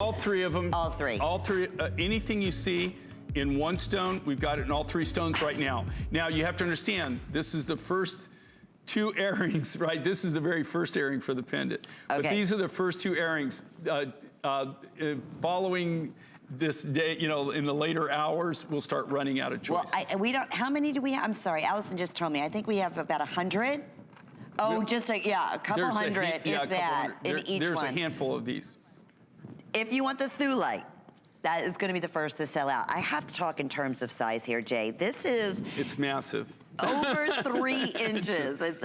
All three of them. All three. All three. Anything you see in one stone, we've got it in all three stones right now. Now, you have to understand, this is the first 2 earrings, right? This is the very first earring for the pendant. Okay. But these are the first 2 earrings. Following this day, you know, in the later hours, we'll start running out of choices. Well, we don't, how many do we have? I'm sorry, Allison just told me. I think we have about 100. Oh, just a couple hundred, if that, in each one. There's a handful of these. If you want the thulite, that is going to be the first to sell out. I have to talk in terms of size here, Jay. This is... It's massive. Over 3 inches. It's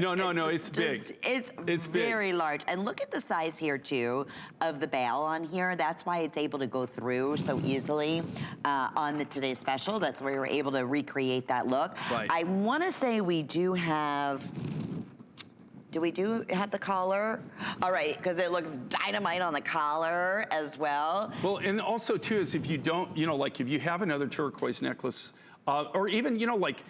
big. It's very big. large. And look at the size here, too, of the bail on here. That's why it's able to go through so easily on the Today's Special. That's where you're able to recreate that look. Right. I want to say we do have... Do we have the collar? All right, because it looks dynamite on the collar as well. Well, and also too is if you don't, you know, like if you have another turquoise necklace, or even, you know, like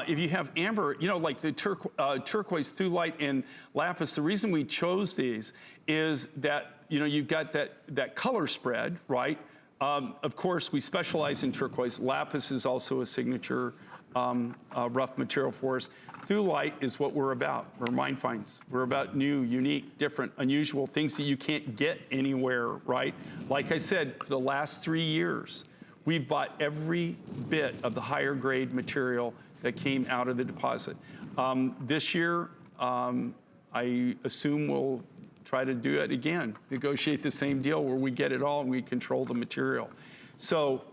if you have amber, you know, like the turquoise, thulite, and lapis, the reason we chose these is that, you know, you've got that color spread, right? Of course, we specialize in turquoise. Lapis is also a signature rough material for us. Thulite is what we're about. We're mine finds. We're about new, unique, different, unusual things that you can't get anywhere, right? Like I said, for the last 3 years, we've bought every bit of the higher grade material that came out of the deposit. This year, I assume we'll try to do it again, negotiate the same deal where we get it all and we control the material. So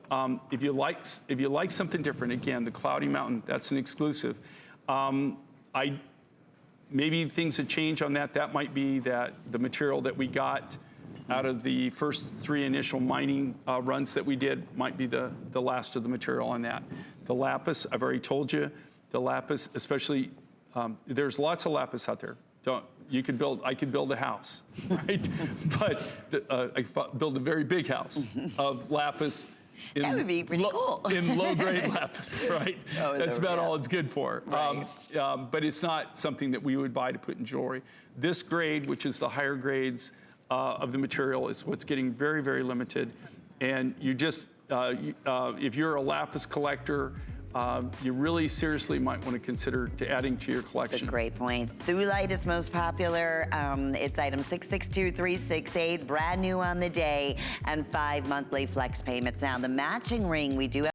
if you like something different, again, the Cloudy Mountain, that's an exclusive. Maybe things that change on that. That might be that the material that we got out of the first 3 initial mining runs that we did might be the last of the material on that. The lapis, I've already told you, the lapis, especially, there's lots of lapis out there. I could build a house, right? But I build a very big house of lapis. That would be pretty cool. In low-grade lapis, right? That's about all it's good for. Right. But it's not something that we would buy to put in jewelry. This grade, which is the higher grades of the material, is what's getting very, very limited. And you just, if you're a lapis collector, you really seriously might want to consider adding to your collection. That's a great point. Thulite is most popular. It's item 662368, brand new on the day, and 5 monthly flex payments. Now, the matching ring, we do have